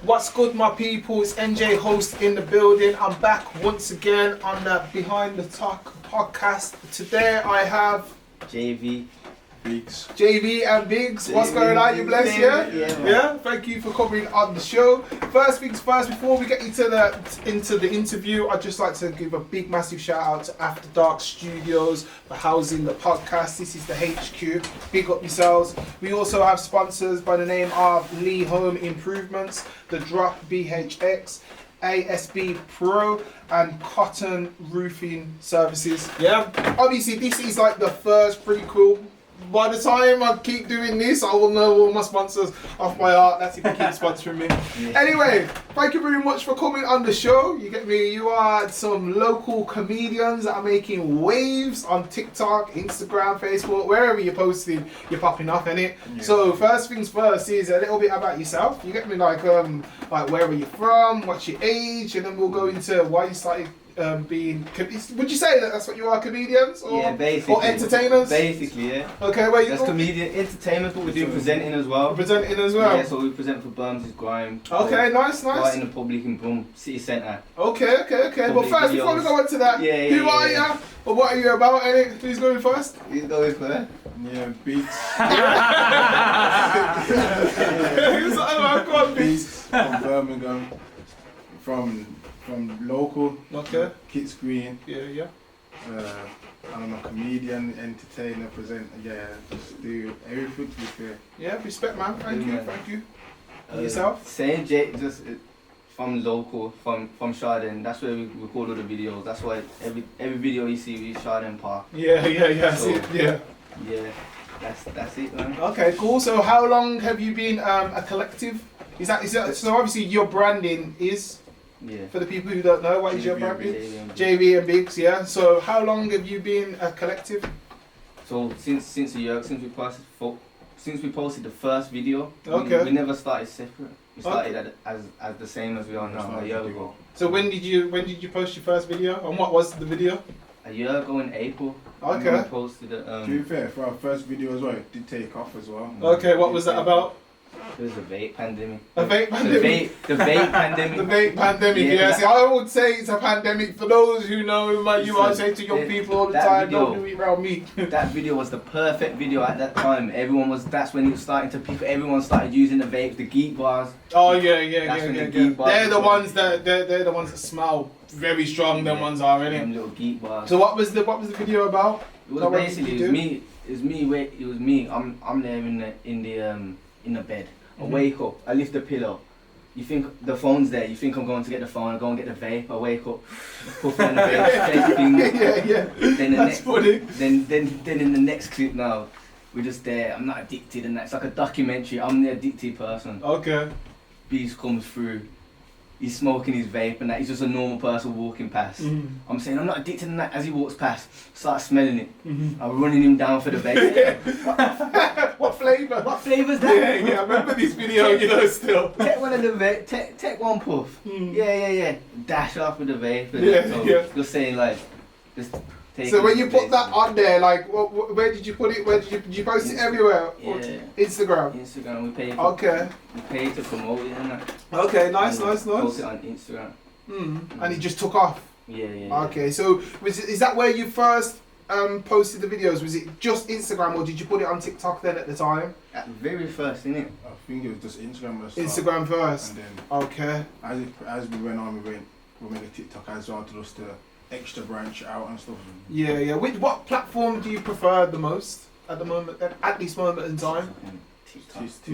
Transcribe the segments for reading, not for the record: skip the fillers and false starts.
What's good, my people? It's NJ Host in the building. I'm back once again on the Behind the Talk podcast. Today I have JV and Biggs. What's going on? You blessed, yeah? Yeah. Thank you for coming on the show. First things first, before we get into the interview, I'd just like to give a big, massive shout out to After Dark Studios for housing the podcast. This is the HQ. Big up yourselves. We also have sponsors by the name of Lee Home Improvements, The Drop BHX, ASB Pro, and Cotton Roofing Services. Yeah, obviously this is like the first prequel. By the time I keep doing this, I will know all my sponsors off my heart. That's if you keep sponsoring me. Yeah. Anyway, thank you very much for coming on the show. You get me? You are some local comedians that are making waves on TikTok, Instagram, Facebook, wherever you're posting, you're popping off, innit? Yeah. So first things first is a little bit about yourself. You get me? Like where are you from? What's your age? And then we'll go into why you started being. Would you say that that's what you are, comedians? Or, yeah, basically. Or entertainers? Basically, yeah. Okay, where you? That's comedian, entertainment, but we do presenting as well. Presenting as well. Yeah, so we present for Burns' Grime. Okay, nice. Right in the public in Brum City Centre. Okay. But first, before we go into that, who are you? Or what are you about? Who's going first? Who's going first? Yeah, Beats. Who's that? Go on, Beats from Birmingham. From local. Okay. Kits Green. Yeah. I'm a comedian, entertainer, presenter. Yeah, just do everything to be fair. Yeah, respect, man. Thank you. Yourself? Same, just from local, from Chardon. That's where we record all the videos. That's why every video you see we Chardon Park. Yeah. So, Yeah. Yeah, that's it, man. Okay, cool. So how long have you been a collective? Is that so? Obviously, your branding is. Yeah. For the people who don't know, what is your branding? JV and Biggs, yeah. So how long have you been a collective? So since a year, since we posted the first video, okay. we never started separate. We started as the same as we are now a year ago. So when did you post your first video, and what was the video? A year ago in April. Okay. We posted it. To be fair, for our first video as well, it did take off as well. Okay, what was that about? It was a vape pandemic. A vape pandemic? The vape pandemic. The vape pandemic, yeah. See, I would say it's a pandemic. For those who know, I say to young people all the time, don't do it around me. That video was the perfect video at that time. That's when it was starting to pick. Everyone started using the vapes, the geek bars. Oh yeah. They're the ones that smell very strong. Them ones are, innit? Them little geek bars. So what was the video about? It was basically it was me. I'm there in the bed. I wake up, I lift the pillow. You think the phone's there, you think I'm going to get the phone, I go and get the vape, I wake up, puff on the vape, take the finger. Yeah. That's funny. Then in the next clip now, we're just there, I'm not addicted and that's like a documentary, I'm the addicted person. Okay. Beast comes through, he's smoking his vape and that, he's just a normal person walking past. I'm saying I'm not addicted and that, as he walks past, start smelling it. I'm running him down for the vape. What flavour? What flavour's that? Yeah, I remember this video, still. Take one of the vape, take one puff. Yeah. Dash off with the vape. Yeah. Just saying like, just take. So when you put that on there, like, where did you put it? Did you post it everywhere? Yeah. Instagram, we paid. Okay. We paid to promote it and that. Okay, nice. Post it on Instagram. And it just took off. Yeah. Okay, so is that where you first posted the videos? Was it just Instagram, or did you put it on TikTok then at the time? At the very first, innit? I think it was just Instagram. Instagram first. And then okay. As we went on, we made a TikTok as well to just extra branch out and stuff. Yeah. What platform do you prefer the most at the moment? At this moment in time? TikTok. Do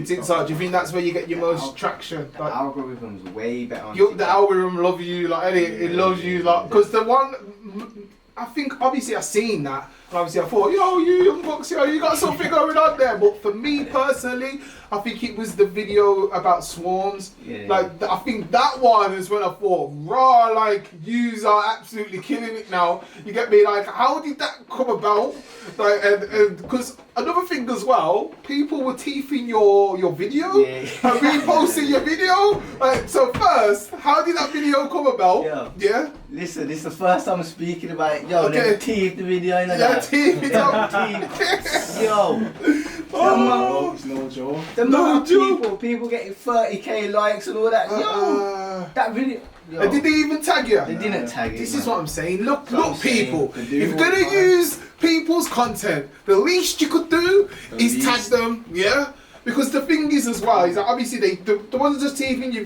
you think that's where you get your most traction? The algorithm's way better on the algorithm love you, like, it loves you, like, because the one, I think, obviously I've seen that, and obviously I thought, you young bucks, you got something going on there, but for me personally, I think it was the video about swarms. Like, I think that one is when I thought, raw, like, yous are absolutely killing it now. You get me? Like, how did that come about? Like, and because another thing as well, people were teething your video and reposting your video. Like, so first, how did that video come about? Yeah. Listen, this is the first time I'm speaking about it. Yo, okay. Teeth the video, you know teeth it up. Yo. Oh, it's no joke. The No amount of people getting 30k likes and all that. Yo, that video. Yo, Did they even tag you? They didn't tag it. This man. is what I'm saying. Look, That's what I'm people. saying. If you're gonna use people's content, the least you could do is tag them. Yeah. Because the thing is as well, is that obviously the ones just teething your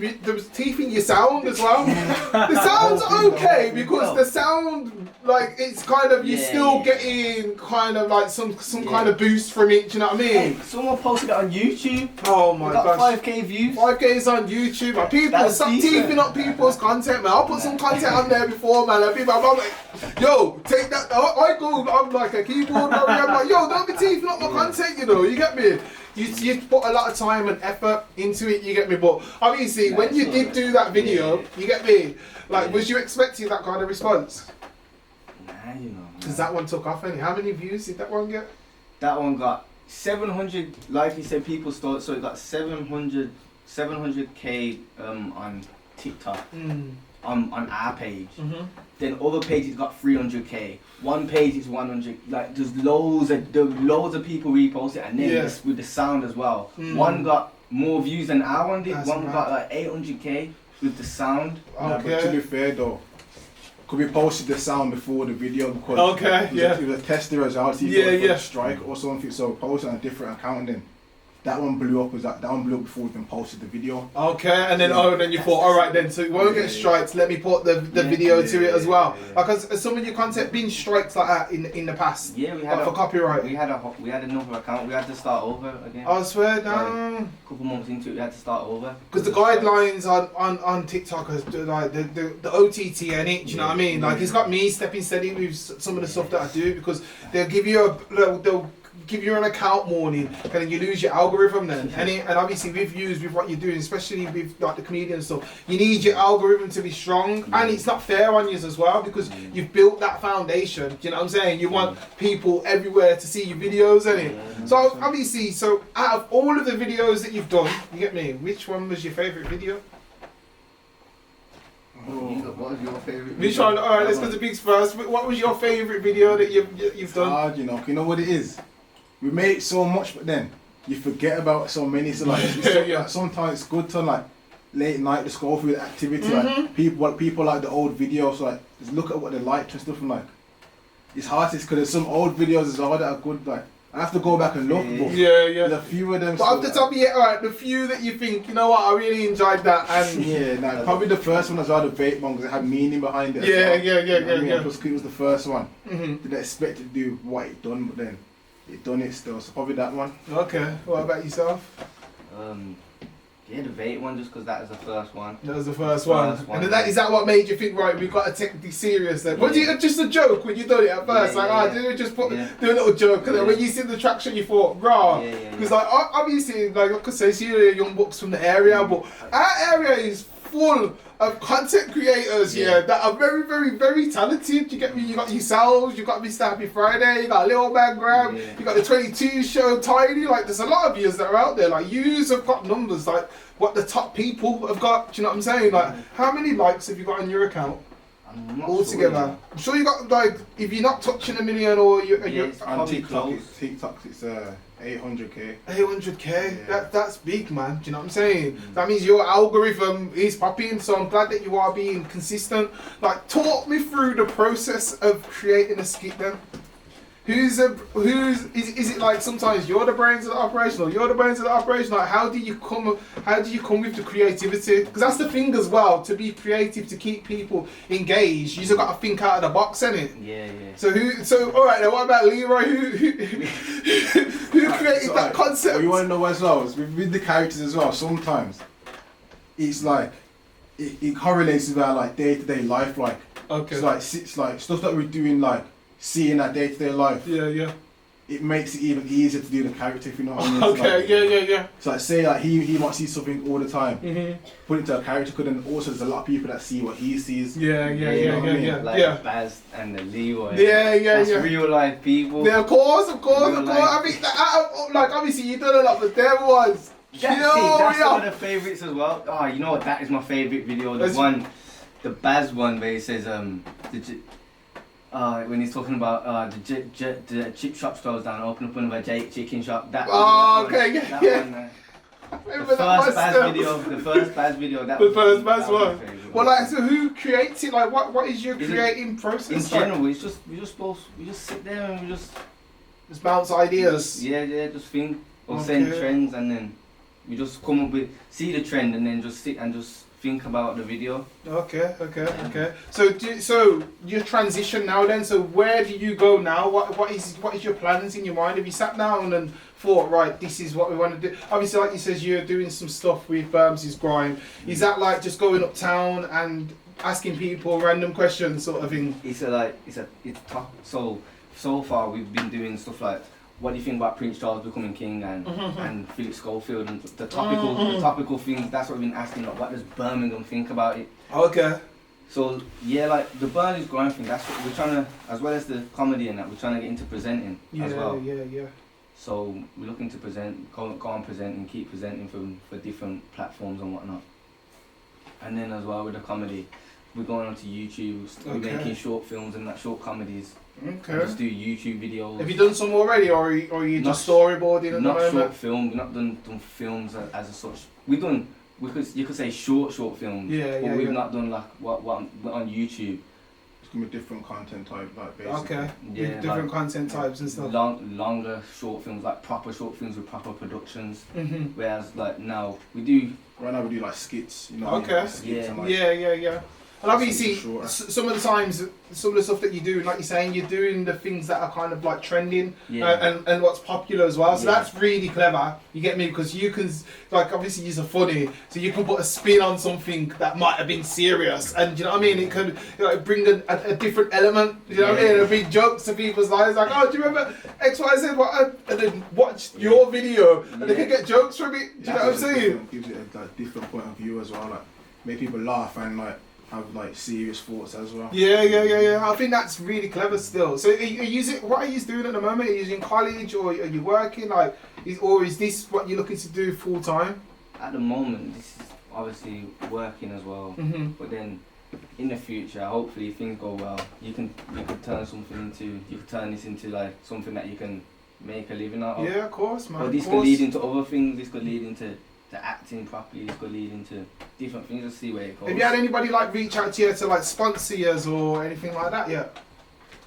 sound as well. The sound's okay because the sound, like, it's kind of, you're still getting kind of like some kind of boost from it, do you know what I mean? Hey, someone posted it on YouTube. Oh my gosh. Got 5k views. 5k is on YouTube, man. People, stop teething up people's content, man. I'll put some content on there before, man. And people, I'm like, yo, take that. I'm like a keyboard warrior. I'm like, yo, don't be teething up my content, you know. You get me? You put a lot of time and effort into it, you get me? But obviously, when you did do that video, you get me? Like, was you expecting that kind of response? Nah, you know. Because that one took off, any? How many views did that one get? That one got 700, like you said, people started, so it got 700k on TikTok, on our page. Then other pages got 300k. One page is 100. Like, there's loads of people repost it, and then with the sound as well. One got more views than our one did. One got like 800k with the sound. But to be fair though, could we posted the sound before the video because it was a tester as well, see if it was a strike or something, so posted on a different account, and then that one blew up. That one blew up before we even posted the video. Okay, and then then you thought, all right, then so it won't get strikes. Let me put the video to it as well. Like, has some of your content been strikes like that in the past? Yeah, we had for copyright. We had another account. We had to start over again. I swear, no. A couple months into it, we had to start over. Because the guidelines on TikTok is like the OTT and it. Do you know what I mean? Like, it's got me stepping steady with some of the stuff that I do, because they'll give you they'll give you an account warning, and then you lose your algorithm then. And obviously with views, with what you're doing, especially with like the comedian stuff, you need your algorithm to be strong, and it's not fair on you as well, because you've built that foundation. Do you know what I'm saying? You want people everywhere to see your videos, innit? So obviously, out of all of the videos that you've done, you get me, which one was your favourite video? What was your favourite? Which one? Alright, let's go to Biggs first. What was your favourite video that you've done? Hard, you know what it is? We make so much, but then you forget about so many. So like, like sometimes it's good to like late night just go through the activity. Like people like the old videos. Like just look at what they liked and stuff. And like it's hard because there's some old videos as well that are good. Like I have to go back and look. But there's a few of them. But off the top of your head, alright, the few that you think, you know what, I really enjoyed that. And probably the first one as well, the vape one, because it had meaning behind it. Yeah. Plus, it was the first one. Didn't expect it to do what it done, but then it done it still. So probably that one. Okay. What about yourself? Yeah, the vape one, just because that was the first one. That was the first one. And then is that what made you think, right, we've got to take this serious then? Was it just a joke when you done it at first? Did we just do a little joke? And then when you see the traction, you thought, rah. Because like, obviously, like I could say, see the young bucks from the area, but our area is full of content creators that are very, very, very talented. You get me? You got yourselves, you got Mr. Happy Friday, you got Little Man Grab, you got the 22 show, Tiny. Like, there's a lot of yous that are out there. Like, yous have got numbers like what the top people have got. Do you know what I'm saying? Like, how many likes have you got on your account? Altogether, I'm sure you got, like, if you're not touching 1 million or you're on TikTok, it's 800k. 800k. That's big, man. Do you know what I'm saying? That means your algorithm is popping. So I'm glad that you are being consistent. Like, talk me through the process of creating a skit then. Is it like sometimes you're the brains of the operation, or you're the brains of the operation? Like, how do you come with the creativity? Because that's the thing as well, to be creative, to keep people engaged, you just got to think out of the box, innit? Yeah. So all right, now what about Leroy? Who created that concept? Well, you want to know as well, is with the characters as well, sometimes it's like it correlates with our like day-to-day life, like it's like stuff that we're doing, like seeing our day-to-day life. It makes it even easier to do the character, if you know what I mean. Yeah. So like, say like he might see something all the time, put it into a character, because then also there's a lot of people that see what he sees. Yeah. Like Baz and the Leroy. That's real life people. Yeah, of course. I mean, like, obviously you done a lot, but there was. That's one of the favourites as well. Oh, you know what? That is my favourite video. The Baz one where he says when he's talking about the chip shop closed down, open up another chicken shop. That. Okay, yeah. The first bad video. That the first bad one. Favorite. Well, like, so who creates it? Like, what is your creating process? In general, we just sit there and we just bounce ideas. Just think or send trends, and then we just come up with see the trend, and then just sit and just think about the video. Okay. So your transition now then. So where do you go now? What is your plans in your mind? Have you sat down and thought, right, this is what we want to do? Obviously, like you says, you're doing some stuff with Berms's Grind. Is that like just going uptown and asking people random questions, sort of thing? It's tough. So far we've been doing stuff like, what do you think about Prince Charles becoming king and Philip Schofield and the topical things? That's what we've been asking. Like, what does Birmingham think about it? Okay. So yeah, like the Berms's Grind thing. That's what we're trying to, as well as the comedy and that, we're trying to get into presenting as well. Yeah. So we're looking to go on presenting, keep presenting for different platforms and whatnot. And then as well with the comedy, we're going onto YouTube. We're making short films and short comedies. Okay. Just do YouTube videos. Have you done some already, or are you just storyboarding at the moment? Not short film. We've not done films as such. You could say short films. But we've not done like what on YouTube. It's gonna be different content type, like basically. Okay. Yeah. Different like, content types and stuff. Longer short films, like proper short films with proper productions. Whereas like now we do. Right now we do like skits. You know. Okay. Like skits and, like, yeah. And obviously, some of the times, some of the stuff that you do, like you're saying, you're doing the things that are kind of like trending and what's popular as well. So that's really clever. You get me? Because you can, like, obviously you're funny, so you can put a spin on something that might have been serious, and you know what I mean? It could bring a different element. You know what I mean? It'll be jokes to people's lives, like, oh, do you remember X, Y, Z? And then watch your video, and they can get jokes from it. Do you know what I'm saying? Gives it a different point of view as well. Like, make people laugh and like have like serious thoughts as well. Yeah. I think that's really clever still. So what are you doing at the moment? Are you using college, or are you working? Like, is this what you're looking to do full time? At the moment, this is obviously working as well. But then in the future, hopefully, if things go well, you could turn this into like something that you can make a living out of. Yeah, of course, man. But this could lead into other things. This could lead into acting properly. This could lead into different things. Let's see where it goes. Have you had anybody like reach out to you to like sponsor you or anything like that yet?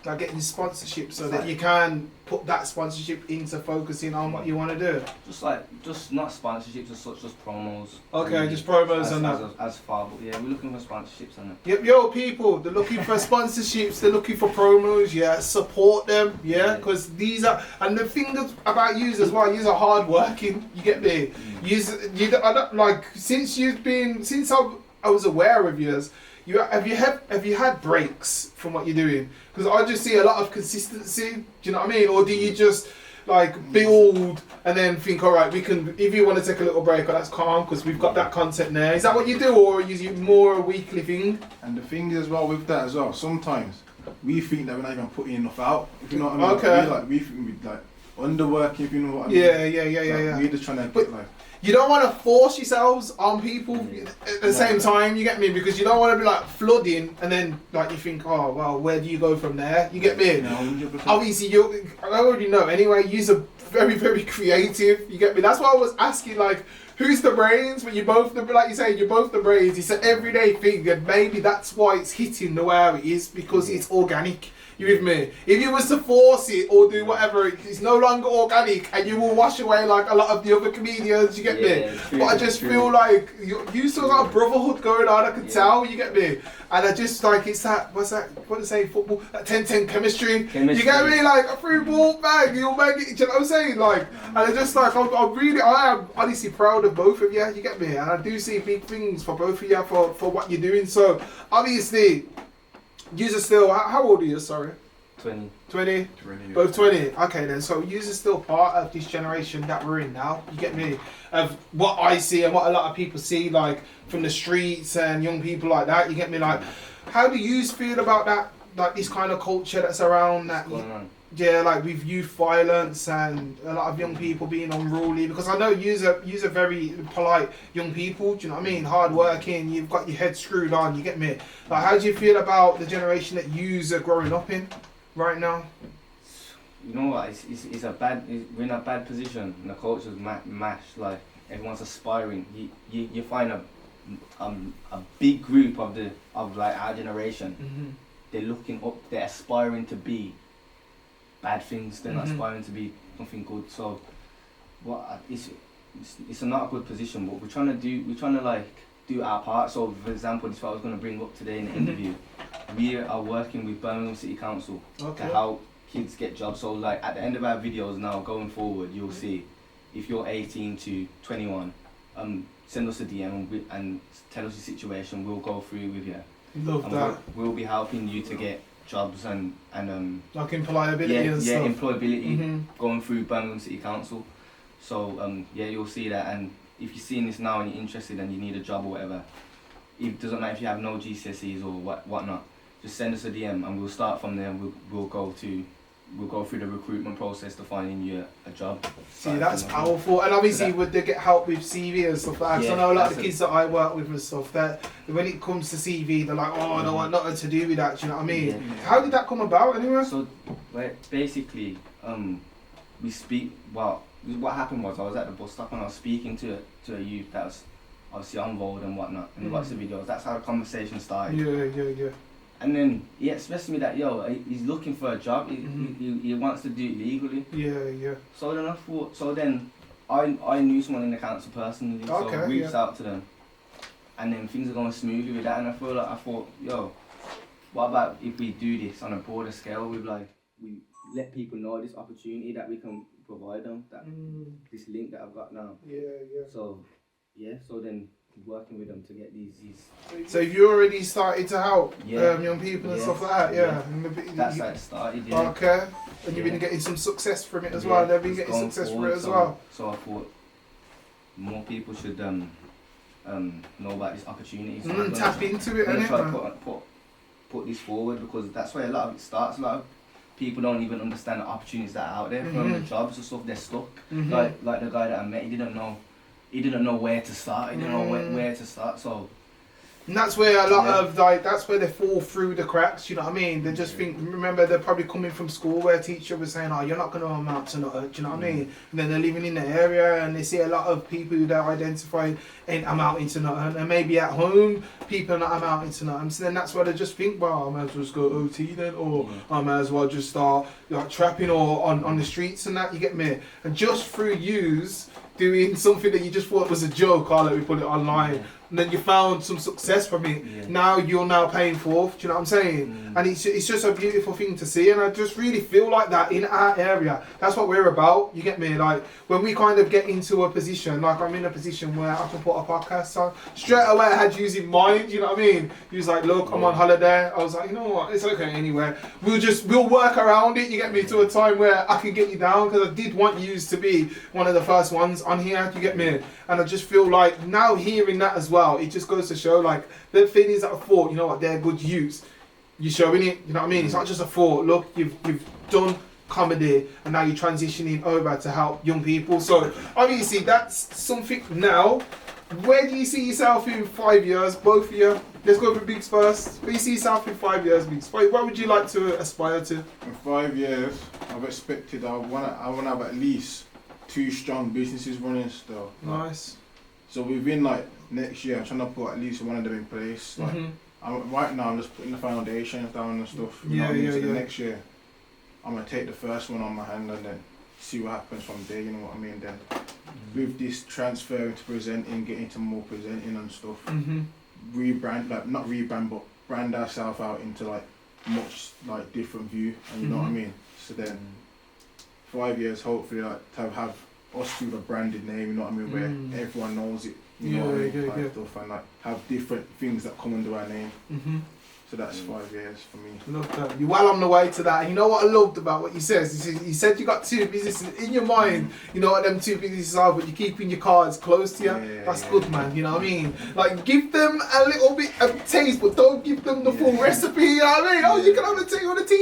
Like getting sponsorship so that you can put that sponsorship into focusing on what you want to do? Just not sponsorships as such, just promos. Okay, really. Just promos and that. As far, but yeah, we're looking for sponsorships and that. Yep, yo, people, they're looking for sponsorships, they're looking for promos, yeah, support them, yeah, because these are, and the thing about you as well, you are hard working, you get me? I don't, like, since I was aware of yours, have you had breaks from what you're doing? Because I just see a lot of consistency. Do you know what I mean? Or do you just like build and then think, all right, we can. If you want to take a little break, that's calm because we've got that content there. Is that what you do, or is it more a weekly thing? And the thing is, as well with that as well, sometimes we think that we're not even putting enough out. If you know what I mean? Okay. We think we like underworking. If you know what I mean? Yeah. We're just trying to get like. You don't want to force yourselves on people at the same time, you get me? Because you don't want to be like flooding and then like you think, oh, well, where do you go from there? You get me? No, 100%. Obviously, I already know anyway, you're very, very creative, you get me? That's why I was asking, like, who's the brains? But you're both like you say, you're both the brains. It's an everyday thing, and maybe that's why it's hitting the way it is, because it's organic. You with me? If you was to force it or do whatever, it's no longer organic, and you will wash away like a lot of the other comedians. You get me? But I just feel like you still got a brotherhood going on. I can tell. You get me? And I just like it's that. What's that? What do they say? Football. That 10-10 chemistry. You get me? Like a through ball bag. You'll make it. Do you know what I'm saying? Like, and I just like I am honestly proud of both of you. You get me? And I do see big things for both of you for what you're doing. So obviously. Yous are still, how old are you, sorry? 20. 20? Both 20. Okay then, so yous are still part of this generation that we're in now, you get me? Of what I see and what a lot of people see, like, from the streets and young people like that, you get me? Like, how do yous feel about that, like, this kind of culture that's around that? yeah, like with youth violence and a lot of young people being unruly, because I know you're very polite young people, do you know what I mean? Hard working, you've got your head screwed on, you get me? Like, how do you feel about the generation that yous are growing up in right now? You know what, we're in a bad position, and the culture's mashed, like, everyone's aspiring. You find a big group of like our generation, they're looking up, they're aspiring to be bad things, they're not aspiring to be something good. So it's not a good position, but we're trying to like do our part. So for example, this is what I was going to bring up today in the interview. We are working with Birmingham City Council to help kids get jobs. So like at the end of our videos now going forward, you'll see if you're 18 to 21, send us a DM and tell us your situation. We'll go through with you. Love that. We'll be helping you to get jobs and like employability and stuff. Employability going through Birmingham City Council. So you'll see that. And if you're seeing this now and you're interested and you need a job or whatever, it doesn't matter if you have no GCSEs or whatnot. Just send us a DM and we'll start from there. And we'll go through the recruitment process to finding you a job. See, that's powerful. And obviously, would they get help with CV and stuff like that? Yeah, I know a lot of the kids that I work with and stuff, that when it comes to CV, they're like, oh, I don't want nothing to do with that. Do you know what I mean? Yeah. How did that come about anyway? So, basically, we speak. Well, what happened was I was at the bus stop and I was speaking to a youth that was obviously on road and whatnot, and he watched the videos. That's how the conversation started. Yeah. And then he expressed to me that he's looking for a job. He wants to do it legally. Yeah. So then I thought. So then I knew someone in the council personally. So I reached out to them, and then things are going smoothly with that. And I thought, what about if we do this on a broader scale? We let people know this opportunity that we can provide them. That this link that I've got now. Yeah. So then working with them to get these. So you already started to help young people and stuff like that, yeah. That's how it started, yeah. Okay, and you've been getting some success from it as well. They've been getting success from it as well. So I thought more people should know about this opportunity. So tap into it, and try to put this forward, because that's where a lot of it starts. A lot of people don't even understand the opportunities that are out there from the jobs and stuff. They're stuck. Like the guy that I met, he didn't know where to start. He didn't know where to start. So, and that's where a lot of that's where they fall through the cracks. You know what I mean? They just think. Remember, they're probably coming from school where a teacher was saying, "Oh, you're not going to amount to nothing." Do you know what I mean? And then they're living in the area and they see a lot of people who they're identifying ain't amounting to nothing, and maybe at home people are not amounting to nothing. So then that's why they just think, "Well, I might as well just go OT then, or I might as well just start like trapping or on the streets and that." You get me? And just through use. Doing something that you just thought was a joke, let me put it online, and then you found some success from it. Now you're paying forth. Do you know what I'm saying? And it's just a beautiful thing to see, and I just really feel like that in our area. That's what we're about. You get me? Like when we kind of get into a position, like I'm in a position where I can put a podcast on. Straight away, I had you in mind. You know what I mean? You was like, look, I'm on holiday. I was like, you know what? It's okay anyway. We'll work around it. You get me? To a time where I can get you down, because I did want you to be one of the first ones on here. You get me? And I just feel like now hearing that as well, it just goes to show like the thing is that I thought, you know what, they're good use. You're showing it, you know what I mean? It's not just a thought. Look, you've done comedy and now you're transitioning over to help young people. So obviously that's something now. Where do you see yourself in 5 years, both of you? Let's go for Biggs first. Where do you see yourself in 5 years, Biggs? What would you like to aspire to? In 5 years, I've expected I want to have at least 2 strong businesses running still. Nice. So within like next year, I'm trying to put at least one of them in place. Like right now, I'm just putting the foundations down and stuff. You know what I mean? So the next year, I'm gonna take the first one on my hand and then see what happens from there. You know what I mean? Then with this transfer to presenting, getting to more presenting and stuff, rebrand, like not rebrand, but brand ourselves out into like much like different view. And you know what I mean? So then 5 years, hopefully, like to have us with a branded name. You know what I mean? Where everyone knows it. You know what I mean? Stuff and like have different things that come under our name. So that's 5 years for me. Love that. You're well on the way to that. And you know what I loved about what you said? You said you got 2 businesses in your mind. You know what them 2 businesses are, but you're keeping your cards close to you. That's good, man. You know what I mean? Like, give them a little bit of taste, but don't give them the full recipe. You know what I mean? Oh, you can have a tea with a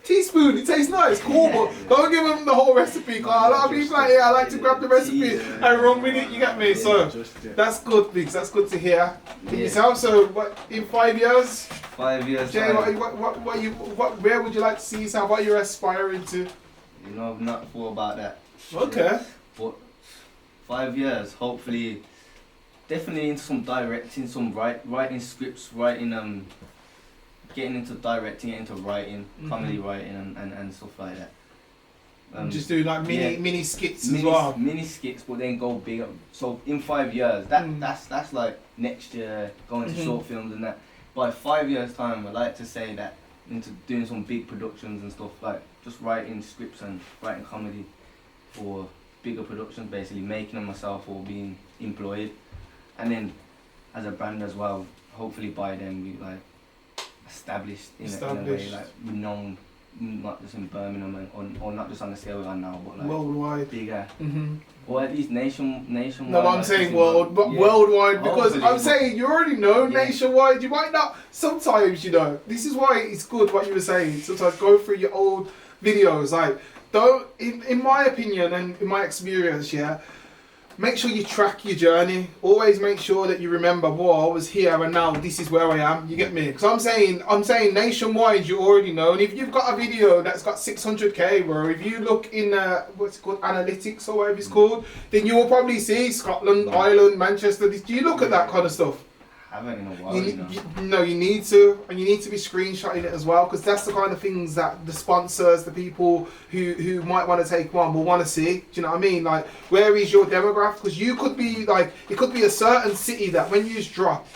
teaspoon. It tastes nice, cool, but don't give them the whole recipe. Cause a lot of people like, I like to grab the recipe and run with it. You get me? So that's good, Biggs. That's good to hear. Yourself. So, what in 5 years? 5 years. Jay, where would you like to see yourself? What you're aspiring to? You know, I've not thought about that. Okay. But 5 years, hopefully, definitely into some directing, some writing scripts, getting into directing, getting into writing, comedy writing, and stuff like that. Just do like mini skits as well. Mini skits, but then go bigger. So in 5 years, that's like next year going to short films and that. By 5 years time, I'd like to say that into doing some big productions and stuff, like just writing scripts and writing comedy for bigger productions, basically making them myself or being employed, and then as a brand as well. Hopefully by then we like established in a way, like known, not just in Birmingham or not just on the scale we are now, but like worldwide, bigger, or at least nationwide. No, I'm like saying worldwide, because hopefully, I'm saying you already know nationwide. You might not. Sometimes this is why it's good what you were saying. Sometimes go through your old videos, like don't. In my opinion and in my experience, make sure you track your journey. Always make sure that you remember, I was here and now this is where I am. You get me? Because I'm saying nationwide, you already know. And if you've got a video that's got 600k, bro, if you look in what's it called, analytics or whatever it's called, then you will probably see Scotland, Ireland, Manchester. Do you look at that kind of stuff? I haven't in a while. You need to, and you need to be screenshotting it as well, because that's the kind of things that the sponsors, the people who might want to take one will want to see. Do you know what I mean? Like, where is your demographic? Because you could be like, it could be a certain city that when you drop,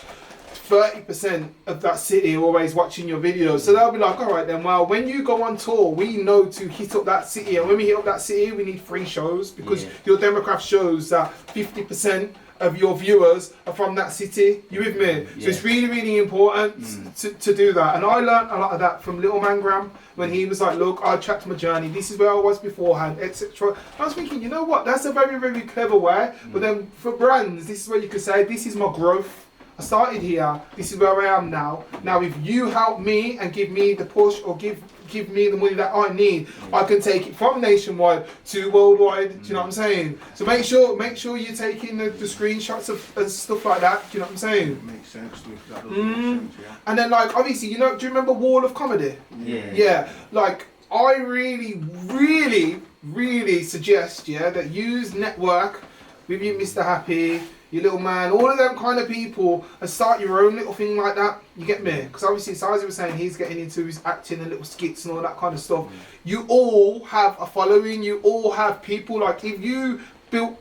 30% of that city are always watching your videos. So they'll be like, all right then, well, when you go on tour, we know to hit up that city. And when we hit up that city, we need free shows, because your demographic shows that 50% of your viewers are from that city. You with me? So it's really, really important to do that. And I learned a lot of that from Little Man Graham, when he was like, look, I tracked my journey. This is where I was beforehand, etc. I was thinking, you know what? That's a very, very clever way. But then for brands, this is where you could say, this is my growth. I started here, this is where I am now. Now if you help me and give me the push, or give me the money that I need, I can take it from nationwide to worldwide. Do you know what I'm saying? So make sure you're taking the screenshots and stuff like that. Do you know what I'm saying? It makes sense. That does make sense, And then like obviously, do you remember Wall of Comedy? Yeah. Like I really, really, really suggest that use network with you, Mr. Happy, your little man, all of them kind of people, and start your own little thing like that. You get me? Because obviously, as Isaac was saying, he's getting into his acting and little skits and all that kind of stuff. You all have a following. You all have people. Like if you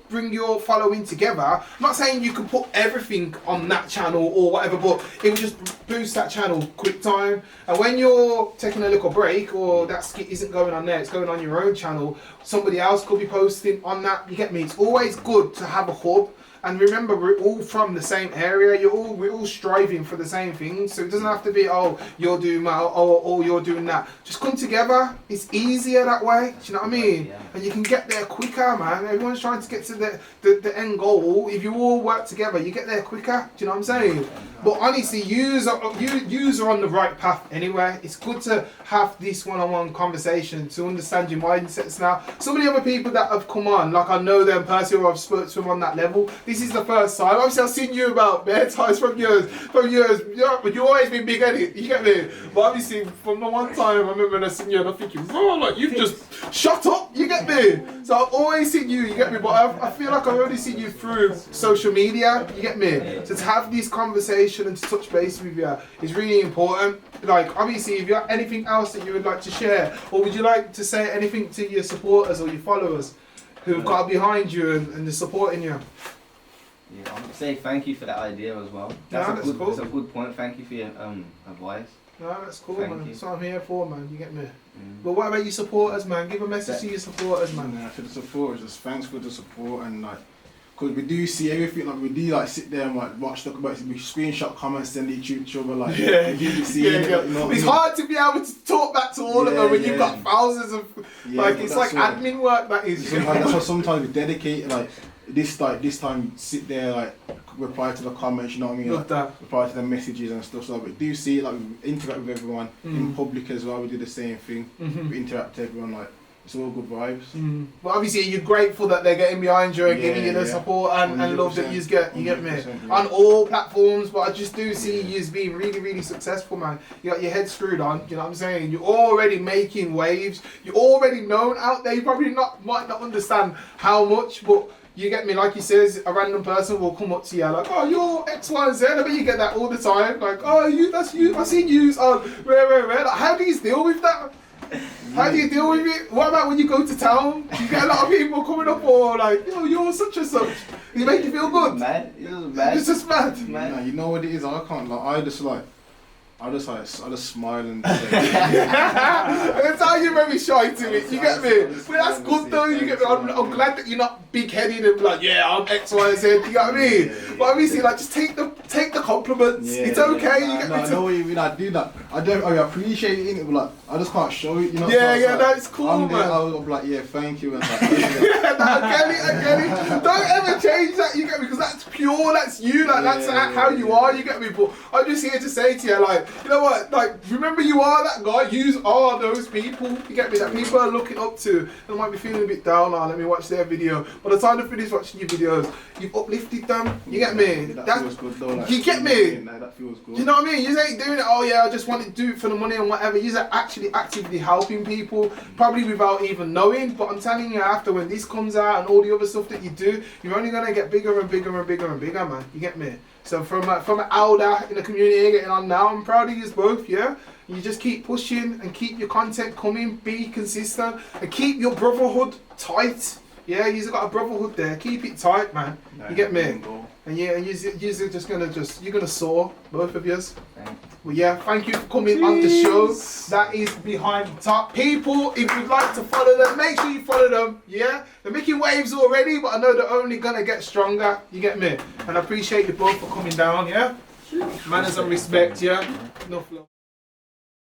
bring your following together, I'm not saying you can put everything on that channel or whatever, but it will just boost that channel quick time. And when you're taking a little break, or that skit isn't going on there, it's going on your own channel, somebody else could be posting on that. You get me? It's always good to have a hub. And remember, we're all from the same area. We're all striving for the same things. So it doesn't have to be, you're doing that, or you're doing that. Just come together. It's easier that way. Do you know what I mean? Yeah. And you can get there quicker, man. Everyone's trying to get to the end goal. If you all work together, you get there quicker. Do you know what I'm saying? But honestly, you are on the right path anyway. It's good to have this one-on-one conversation to understand your mindsets now. Some of the other people that have come on, like I know them personally, or I've spoken to them on that level. This is the first time. Obviously, I've seen you about bare times from years. Yeah, but you've always been big at it. You get me? But obviously, from the one time I remember when I seen you, and I'm thinking, bro, like you've just shut up. You get me? So I've always seen you. You get me? But I feel like I've only seen you through social media. You get me? So to have this conversation and to touch base with you is really important. Like obviously, if you have anything else that you would like to share, or would you like to say anything to your supporters or your followers who've got behind you and they're supporting you? Yeah, I would say thank you for that idea as well. That's a good point. Thank you for your advice. No, that's cool, man. That's what I'm here for, man. You get me? But what about your supporters, man? Give a message to your supporters, man. To the supporters, just thanks for the support, and like Because we do see everything, like we do like sit there and like watch the we screenshot comments, send each other like we do see it, like, you know it's hard to be able to talk back to all of them when you've got thousands of like it's like admin work that is. That's why sometimes we dedicate like this time sit there like reply to the comments, you know what I mean? Love that. Reply to the messages and stuff. So like, we do see it, like we interact with everyone in public as well. We do the same thing. We interact with everyone like. It's all good vibes. But obviously you're grateful that they're getting behind you and giving you the support and love that you get me? On all platforms, but I just do see you as being really, really successful, man. You got your head screwed on, you know what I'm saying? You're already making waves. You're already known out there. You probably might not understand how much, but you get me, like he says, a random person will come up to you like, oh, you're X, Y, and Z. I bet you get that all the time. Like, oh, that's you. I seen you on rare. Like, how do you deal with that? How do you deal with it? What about when you go to town? You get a lot of people coming up or like, yo, you're such and such. Does it make you feel good? Mad. It was mad. It's just mad. Nah, you know what it is? I can't like. I just smile and say. That's how you're very shy to it. You get me? But that's good though. You get me? I'm glad that you're not big-headed and like, yeah, I'm X, Y, Z. You get what I mean? But obviously, like, just take the compliments. It's okay. You get me? I know what you mean. I do that. I appreciate it, but like, I just can't show it. You know? That's cool, man. I'm like, yeah, thank you. And like, I get it. Don't ever change that. You get me? Because that's pure. That's you. Like, that's how you are. You get me? But I'm just here to say to you, like, you know what? Like, remember you are that guy. You are those people. You get me? That people are looking up to. They might be feeling a bit down now. Let me watch their video. By the time they finish watching your videos, you've uplifted them. You get me? That feels good though. Like, you get me? That feels good. You know what I mean? You ain't doing it. Oh yeah, I just want to do it for the money and whatever. You're actually actively helping people, probably without even knowing. But I'm telling you, after when this comes out and all the other stuff that you do, you're only gonna get bigger and bigger and bigger and bigger, man. You get me? So from an elder in the community getting on now, I'm proud of you both, yeah? You just keep pushing and keep your content coming, be consistent, and keep your brotherhood tight. Yeah, you've got a brotherhood there. Keep it tight, man. You get me? And yeah, you're just gonna soar, both of you. Well, yeah, thank you for coming on the show. That is Behind the Top. People, if you'd like to follow them, make sure you follow them. Yeah, they're making waves already, but I know they're only gonna get stronger. You get me? And I appreciate you both for coming down. Yeah, manners and respect. Yeah, enough love.